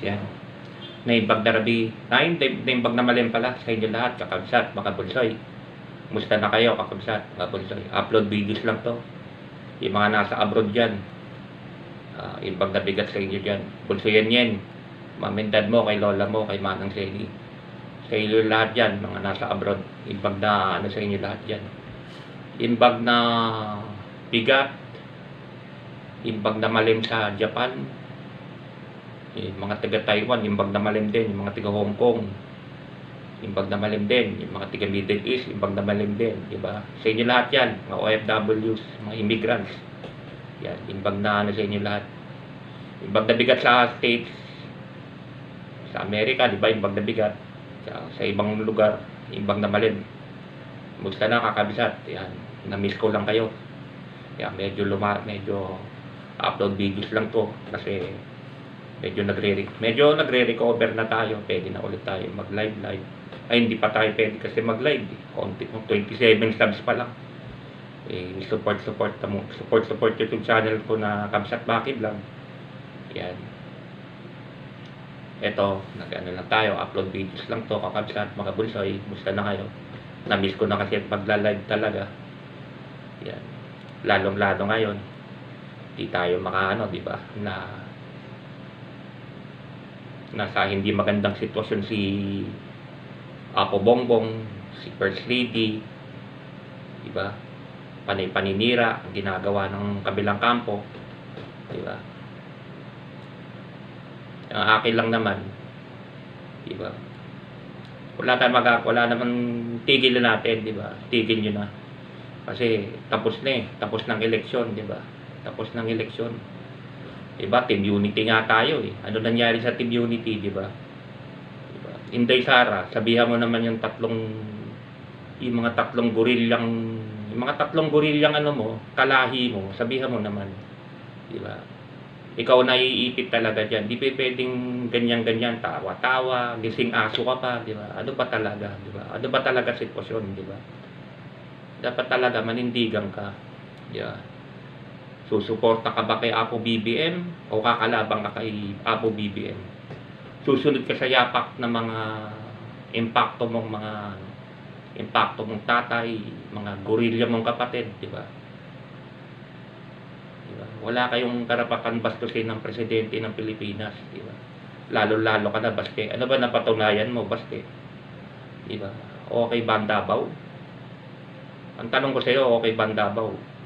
Yan. Naimbag na rabi. Naimbag na malim pala sa inyo lahat, kakabsat, mga bulsoy. Musta na kayo, kakabsat, mga bulsoy. Upload videos lang to. Yung mga nasa abroad dyan. Imbag na bigat sa inyo dyan. Bulsoyan yan. Mamindad mo, kay lola mo, kay manang Sally. Sa inyo lahat dyan, mga nasa abroad. Imbag na ano sa inyo lahat dyan. Imbag na bigat. Imbag na malim sa Japan. Yung mga taga Taiwan, imbag na malim din. Yung mga taga Hong Kong, imbag na malim din. Yung mga taga Middle East, imbag na malim din, diba? Sa inyo lahat yan, mga OFWs, mga immigrants. Yan, imbag na ano sa inyo lahat. Imbag na bigat sa States, sa Amerika, diba? Imbag na bigat. Sa ibang lugar, imbag na malim. Musta na, kakabisat? Yan, na-miss ko lang kayo. Yan, medyo upload videos lang to kasi medyo nagre-recover na tayo. Pwede na ulit tayo mag-live. Ay, hindi pa tayo pwede kasi mag-live. Konti, 27 subs pa lang. Support YouTube channel ko na Kabsat Maki Vlog. Yan. Eto, nag-ano lang tayo, upload videos lang to, kakabsat, mga bulsoy. Musta na kayo? Na-miss ko na kasi magla-live talaga. Yan. Lalong-lalo ngayon. Di tayo makaano, di ba? Nasa hindi magandang sitwasyon si Apo Bongbong, si First Lady, di ba? Paninira ang ginagawa ng kabilang kampo, di ba? Ang akin lang naman, di ba? Wala naman, tigil na natin, di ba? Tigil nyo na. Kasi tapos na tapos ng eleksyon, di ba? Tapos ng eleksyon. Diba? Team Unity nga tayo eh. Ano nangyari sa Team Unity, diba? Diba? Inday Sara, sabihan mo naman yung mga tatlong gorilyang ano mo, kalahi mo, sabihan mo naman. Diba? Ikaw naiipit talaga dyan. Di pwedeng ganyan-ganyan, tawa-tawa, gising aso ka pa, diba? Ano ba talaga, diba? Ano ba talaga sitwasyon, diba? Dapat talaga manindigan ka. Diba? Susuporta ka ba kay Apo BBM o kakalabang ka kay Apo BBM? Susunod ka sa yapak ng mga impacto mong tatay, mga gorilya mong kapatid, di ba? Diba? Wala kayong karapatan bastusin ng presidente ng Pilipinas, di ba? Lalo-lalo ka na baste. Ano ba napatunayan mo, baste? Di ba? Okay ba ang Davao? Ang tanong ko sa iyo, okay ba ang Davao?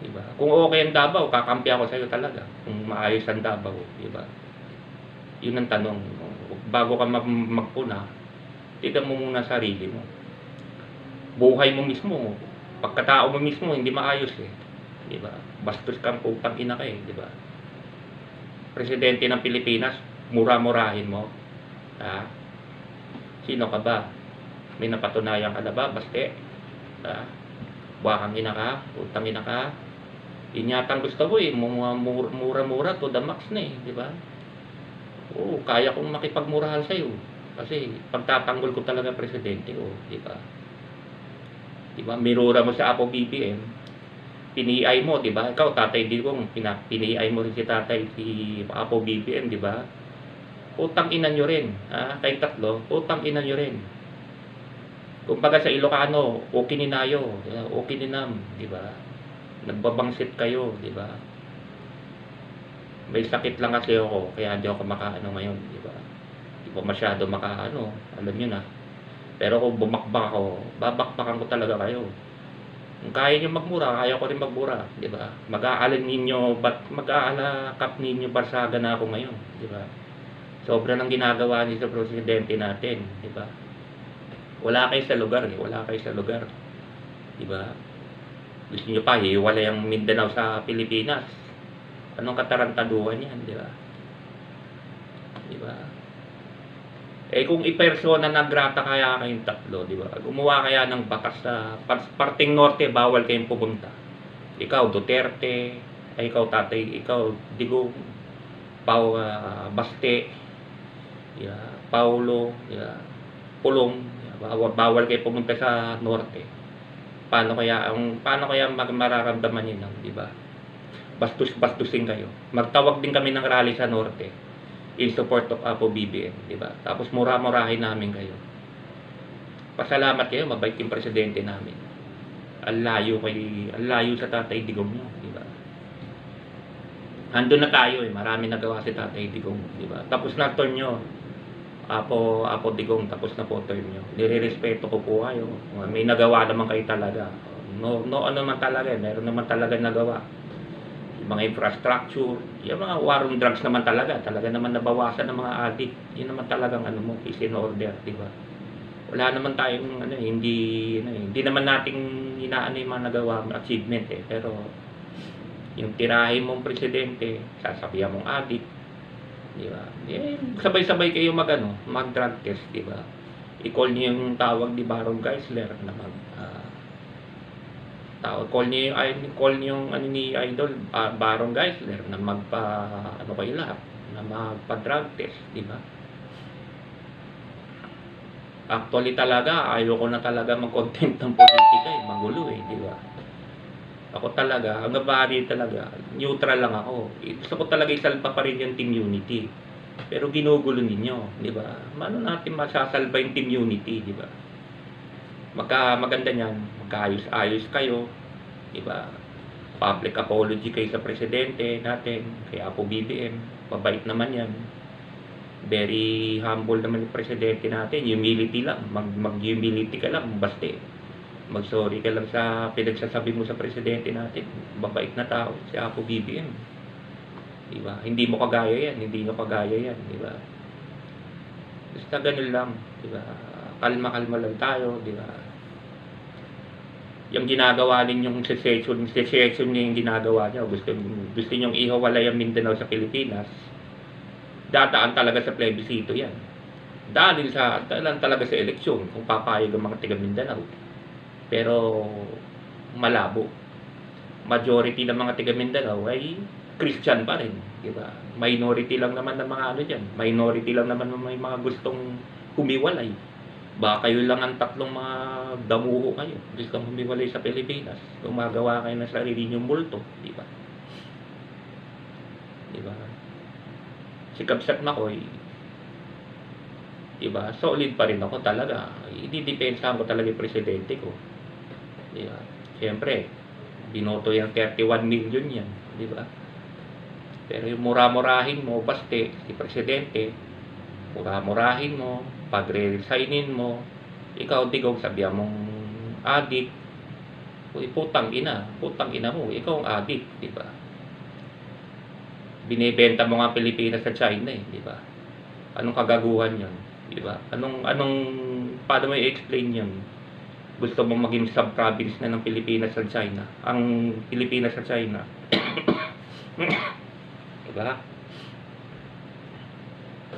Diba? Kung okay ang Davao, kakampi ako sa iyo talaga. Kung maayos ang Davao, diba? Yun ang tanong. Bago ka magpuna, tignan mo muna sarili mo. Buhay mo mismo, pagkatao mo mismo, hindi maayos eh. Diba? Bastos kang putang ina ka eh, diba? Presidente ng Pilipinas, mura-murahin mo. Ha? Sino ka ba? May napatunayan ka na ba? Baste? Ha? Buwakang ina ka? Putang ina ka? Inyatang gusto ko eh, mura-mura to the max na eh, di ba? Oo, kaya kong makipagmurahan sa iyo kasi pagtatanggol ko talaga presidente ko, di ba? Di ba? Mirura mo sa Apo BBM, piniay mo, di ba? Ikaw, Tatay Digong, piniay mo rin si Apo BBM, di ba? Utang ina nyo rin, ha? Kayong tatlo, utang ina nyo rin. Kumbaga sa Ilocano, okininayo, okininam, di ba? Nagbabangsit kayo, di ba? May sakit lang kasi ako, kaya hindi ako makaano ngayon, di ba? Hindi ko masyado makaano, alam niyo na. Pero kung bumakbak ako, babakbakan ko talaga kayo. Kung kaya niyo magmura, kaya ko rin magmura, di ba? Mag-aalakap ninyo barsaga na ako ngayon, di ba? Sobra ng ginagawa niyo sa presidente natin, di ba? Wala kayo sa lugar, di ba? Gusto nyo pa, hiwalay ang Mindanao sa Pilipinas. Anong katarantaduhan yan, di ba? Di ba? Eh kung ipersona na grata kaya kayong tatlo, di ba? Gumawa kaya ng batas sa parting norte, bawal kayong pumunta. Ikaw, Duterte, ay ikaw, Tatay, ikaw, Digong, Baste, Paulo, Pulong, bawal kayo pumunta sa norte. Paano kaya mararamdaman niyo, di ba? Bastos-bastusin kayo. Magtawag din kami ng rally sa norte. in support of Apo BBM, di ba? Tapos mura-murahin namin kayo. Pasalamat kayo, mabait yung presidente namin. Ang layo sa Tatay Digong nyo, di ba? Andun na tayo marami nagawa si Tatay Digong, di ba? Tapos na turn nyo, Apo Digong, tapos na po turn nyo. Nire-respeto ko po kayo. May nagawa naman kayo talaga. No ano naman talaga, meron naman talaga nagawa. Yung mga infrastructure, yung mga war on drugs naman talaga naman nabawasan ng mga addict. Yun naman talagang is in order, di ba? Wala naman tayong hindi naman nating inaano yung mga nagawa, achievement pero yung tirahin mong presidente, sasabihan mong addict, di ba? Sabay-sabay kayo mag-drug test, di ba? I-call niyo yung tawag ni Baron Geisler na call niyo yung ni Idol Baron Geisler na kayo lahat na magpa-drug test, di ba? Actually talaga ayoko na talaga mag-content ng politika magulo di ba? Ako talaga, ang nabari talaga, neutral lang ako. Gusto ko talaga isalba pa rin yung team unity. Pero ginugulo ninyo, di ba? Paano natin masasalba yung team unity, di ba? Maganda niyan, magkaayos-ayos kayo, di ba? Public apology kayo sa presidente natin, kay Apo BBM, mabait naman yan. Very humble naman yung presidente natin, humility lang, mag-humility ka lang, basta mag-sorry ka lang sa pinagsasabi mo sa presidente natin. Mabait na tao si Apo BBM. Di ba? Hindi mo kagaya yan, di ba? Basta ganun lang, di ba? Kalma-kalma lang tayo, di ba? Yung ginagawa ninyong secession niyo yung ginagawa niyo. Gusto ninyong ihiwalay ang Mindanao sa Pilipinas. Dadaan talaga sa plebisito yan. Dahil talaga sa eleksyon kung papayag ang mga taga Mindanao. Pero malabo. Majority ng mga taga Mindanao ay Christian pa rin, di ba? Minority lang naman ng mga diyan. Minority lang naman may mga gustong humiwalay. Baka kayo lang ang tatlong mga damuho kayo. Gustong humiwalay sa Pilipinas. Gumagawa kayo ng sarili ninyong multo, di ba? Di ba? Si Kabsat Makoy, diba? Solid pa rin ako talaga. Ididepensahan ko talaga yung presidente ko. Diba? Siyempre, binoto yung 31 million yan. Diba? Pero yung mura-murahin mo, baste, si presidente, mura-murahin mo, pagre-resignin mo, ikaw, Digong, sabihan mong addict, putang ina mo, ikaw ang addict, diba? Binibenta mo nga Pilipinas sa China di ba? Anong kagaguhan 'yon, di ba? Paano mo i-explain 'yon? Gusto mo maging sub-province na ng Pilipinas sa China? Ang Pilipinas sa China. Di ba?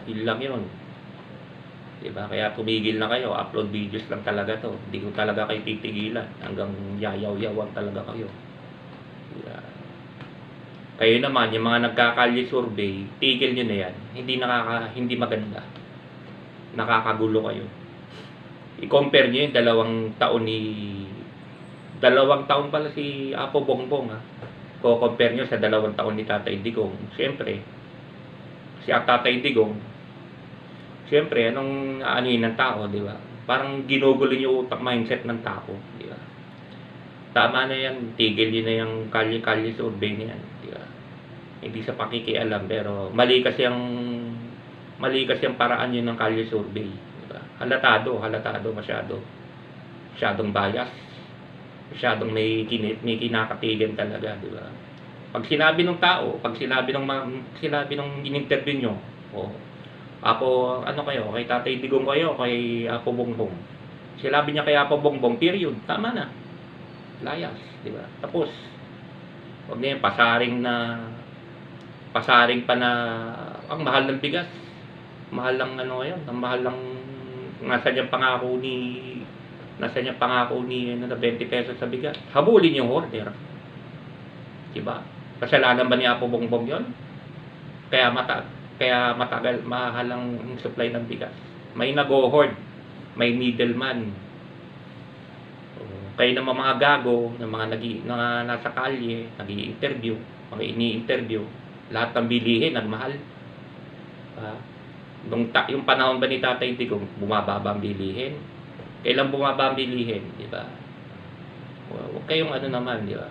Yun lang 'yon. Di ba? Kaya tumigil na kayo, upload videos lang talaga 'to. Hindi ko talaga kayo titigilan hanggang yayaw-yawan talaga kayo. Diba? Kayo naman, yung mga nagkakalye survey, tigil nyo na yan. Hindi maganda. Nakakagulo kayo. I-compare nyo yung 2 taon pala si Apo Bongbong Co-compare nyo sa 2 taon ni Tatay Digong. Siyempre, si Tatay Digong, siyempre, anong yun ng tao, di ba? Parang ginugulo yung utak mindset ng tao, di ba? Tama na yan, tigil nyo na yung kalye-kalye survey na yan. Hindi sa pakikialam pero mali kasi ang paraan yun ng kalye survey, diba? Halatado masyadong bias, masyadong may kinakatigan talaga, diba? Pag sinabi ng in-interview nyo, Apo, kayo, kay Tatay Digong kayo, kay Apo Bongbong, sinabi niya kay Apo Bongbong, period, tama na, layas, diba? Tapos huwag na yung pasaring pa na ang mahal ng bigas. Mahal lang ang mahal lang nasa niyang pangako ni 20 pesos sa bigas. Habulin yung order. Diba? Kasalanan ba ni Apo Bongbong 'yon? Kaya matagal mahal ang supply ng bigas. May nag-hoard, may middleman. Kayo naman mga gago, ng mga nasa kalye, nag-i-interview, mga ini-interview, lahat ng bilihin nagmahal. Ah, yung panahon ba ni Tatay Digong, bumababa ang bilihin? Kailan bumaba ang bilihin, di ba? Huwag kayong ano naman, di ba?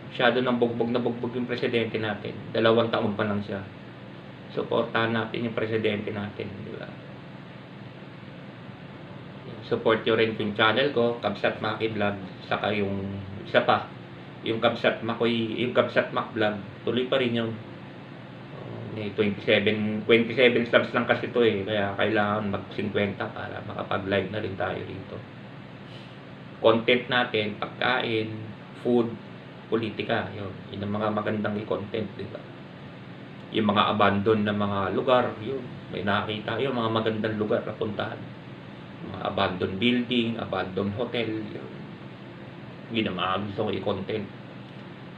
Masyado ng bugbog na bugbog yung presidente natin. 2 taon pa lang siya. Suportahan natin yung presidente natin, di ba? Support nyo rin yung channel ko, Kabsat Maki Vlog, saka yung isa pa, yung Kabsat Mak Vlog, tuloy pa rin yun. May 27 subs lang kasi to eh, kaya kailangan mag 50 para makapag-live na rin tayo dito. Content natin, pagkain, food, politika, yun ang mga magandang i-content, di ba? Yung mga abandon na mga lugar, yun, may nakita, yung mga magandang lugar na puntahan. Mga abandoned building, abandoned hotel, yun. Hindi na mga gusto ko i-content.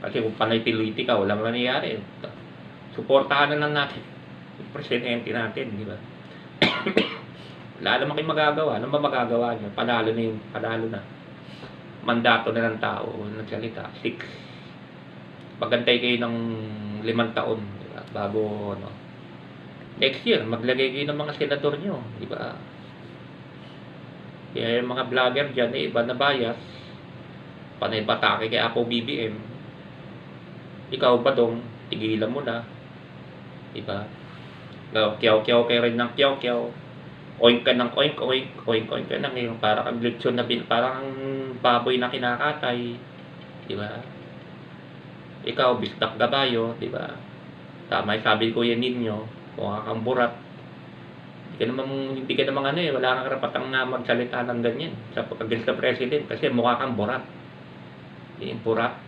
Kasi kung panay politika, walang nangyayari. Suportahan na lang natin yung presidente natin, di ba? Wala naman kayong magagawa. Ano ba magagawa niyo? Panalo na yun. Panalo na. Mandato na ng tao. Nagsalita. 6. Magantay kayo ng 5 taon. Di ba? Bago, ano. Next year, maglagay kayo ng mga senador nyo. Di ba? Kaya yung mga vlogger dyan, iba na bias. Panay batake kay Apo BBM. Ikaw ba dong, tigilan mo na. Diba? Kiyaw-kiyaw kayo rin ng kiyaw-kiyaw. Oink ka ng oink-oink. Oink-oink ka ng yung parang ang lechon na parang baboy na kinakatay. Diba? Ikaw, bisdak gabayo. Diba? Tama yung sabi ko yan ninyo. Mukha kang burat. Hindi ka namang ano eh. Wala kang karapatang magsalita ng ganyan. Against the president. Kasi mukha kang burat. Yung burat.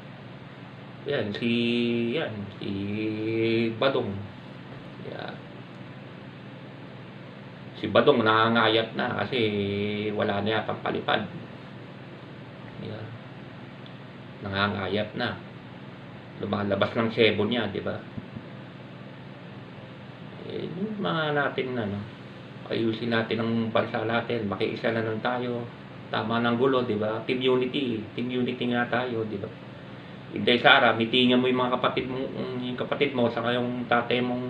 Yan, si Badong. Yeah. Si Badong nangangayat na kasi wala na yatang palipad. Yeah. Nangangayat na. Lumalabas ng sebo niya, di ba? Yung mga natin na, no? Ayusin natin ang bansa natin. Makiisa na lang tayo. Tama ng gulo, di ba? Team unity. Team unity nga tayo, di ba? Hindi, Sara, mitingan mo yung mga kapatid mo, saka yung tatay mong,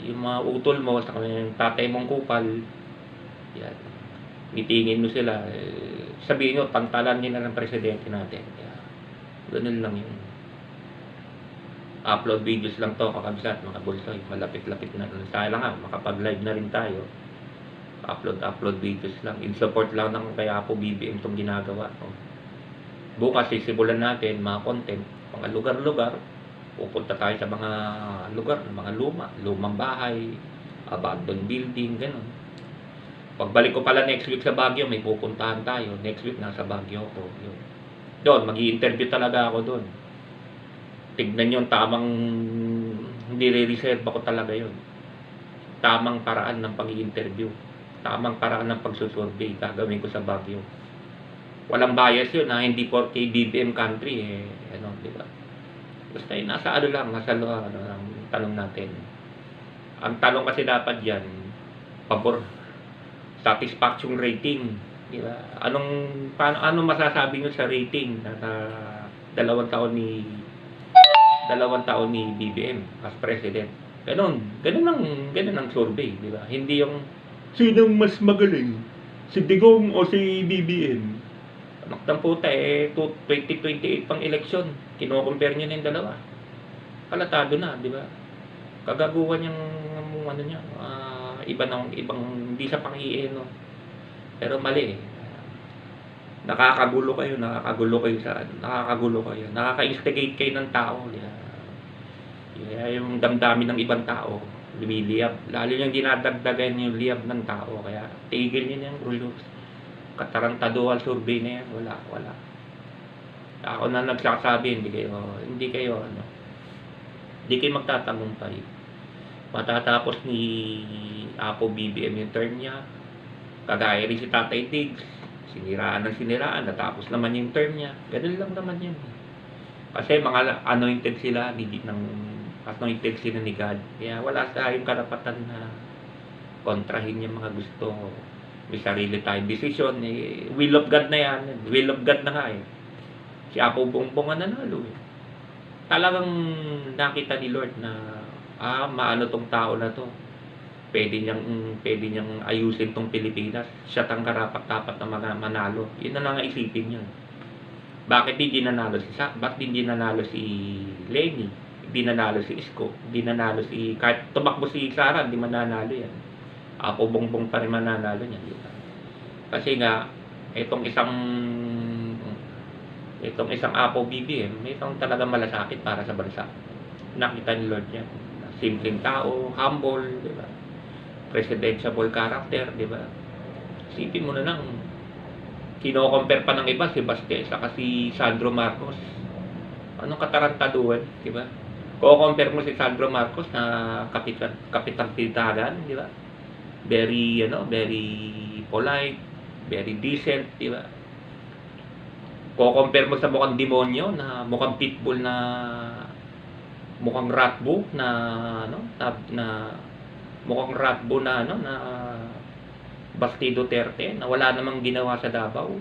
yung mga utol mo, saka yung tatay mong kupal. Yan. Mitingin mo sila. Sabihin nyo, pantalan nila ng presidente natin. Yan. Ganun lang yun. Upload videos lang to, kakabsat, mga bulsoy. Malapit-lapit na. Kaya lang nga, makapag-live na rin tayo. Upload videos lang. In support lang ng kaya po BBM itong ginagawa. Bukas sisimulan natin mga content, mga lugar-lugar. Pupunta tayo sa mga lugar, mga lumang bahay, abandoned building, gano'n. Pagbalik ko pala next week sa Baguio, may pupuntahan tayo. Next week nasa Baguio ko. Doon, mag-i-interview talaga ako doon. Tignan yung tamang, hindi re-reserve ako talaga yun. Tamang paraan ng pag-i-interview. Tamang paraan ng pagsusurvey, gagawin ko sa Baguio. Walang bias yun, hindi porke BBM country, ano, di ba? Basta yun, nasa ano lang, nasa ang tanong natin. Ang tanong kasi dapat yan, pabor, satisfaction rating, di ba? Ano masasabi nyo sa rating na 2 taon ni BBM as president? Ganun ang survey, di ba? Hindi yung sinong mas magaling, si Digong o si BBM? Anak puta 2028 pang eleksyon. Kino-compare niyo na yung dalawa. Kalatado na, di ba? Kagaguhan yung ano niya, ibang hindi sa pang-ieno. Pero mali. Nakakagulo kayo nakaka-instigate kayo ng tao. Yung damdamin ng ibang tao, lumiliyab. Lalo yung dinadagdagan yung liyab ng tao. Kaya tigil niyo yung rulos. Katarantaduhan survey na yan, wala. Ako na nagsasabi, hindi kayo magtatagumpay. Matatapos ni Apo BBM yung term niya, kagaya rin si Tatay Diggs, siniraan, natapos naman yung term niya. Ganun lang naman yan. Kasi mga anointed sila ni God. Kaya wala tayong karapatan na kontrahin yung mga gusto. May sarili tayong decision. Will of God na yan. Will of God na nga eh. Si Apo Bongbong ang nanalo eh. Talagang nakita ni Lord na maano 'tong tao na 'to, pwede niyang ayusin 'tong Pilipinas, siya't ang karapat-dapat na manalo. 'Yun na lang ang isipin niya. Bakit hindi nanalo si ba't hindi nanalo si Leni, hindi nanalo si Isko, hindi nanalo kahit tumakbo si Sara hindi mananalo 'yan. Apo Bongbong pa rin mananalo niyan, 'di ba? Kasi nga itong isang Apo BBM, itong talagang malasakit para sa bansa. Nakita ni Lord yan. Simpleng tao, humble, di ba? Presidentiable character, di ba? Isipin mo na lang, kino-compare pa ng iba si Baste saka si Sandro Marcos. Anong katarantaduhan, di ba? Ko-compare mo si Sandro Marcos na kapitang tindahan, di ba? Very polite, very decent, di ba? Ko-compare mo sa mukhang demonyo na mukhang pitbull na mukhang ratbo na mukhang ratbo na Baste Duterte na wala namang ginawa sa Davao.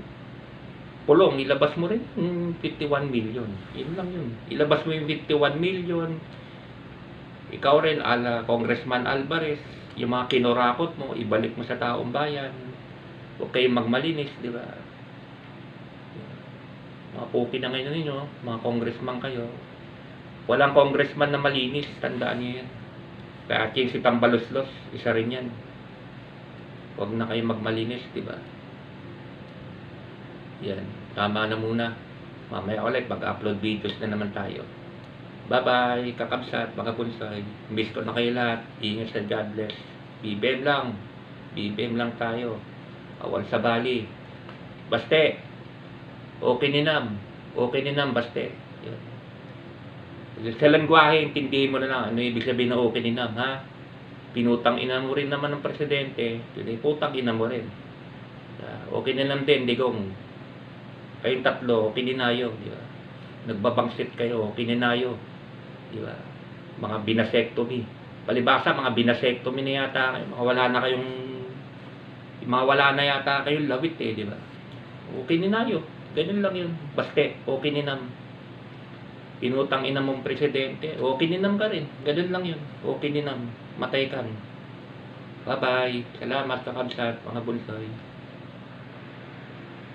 Pulong, ilabas mo rin 51 million. Yun lang yun. Ilabas mo yung 51 million. Ikaw rin, Congressman Alvarez, yung mga kinurakot mo, ibalik mo sa taong bayan. Huwag kayong magmalinis, di ba? Mga puki na ngayon ninyo, mga congressman kayo. Walang congressman na malinis, tandaan niyo yan. Kaya si Tambaloslos, isa rin yan. Huwag na kayo magmalinis, di ba? Yan, tama na muna. Mamaya ulit, mag-upload videos na naman tayo. Bye-bye, kakabsat, mga punsay. Miss ko na kayo lahat. Ingat sa God bless. BBM lang. BBM lang tayo. Awal sa bali. Baste. Okay ni Nam, Baste. Yan. Sa langwahe, intindihin mo na lang ano ibig sabihin na okay ni Nam, ha? Pinutang ina mo rin naman ng presidente, hindi putang ina mo rin. Okay na lang din, digong. Kayong tatlo, kininayo, di ba? Nagbabangsit kayo, kininayo, di ba? Mga binasectomy. Palibasa, mga binasectomy na yata, wala na yata kayong lawit di ba? Okay ninayo. Ganun lang yun. Baste, okay ni Nam. Pinutang ina mong presidente, okay ni Nam ka rin. Ganun lang yun. Okay ni Nam. Matay ka. Bye-bye. Salamat, kakabsat, mga bulsoy.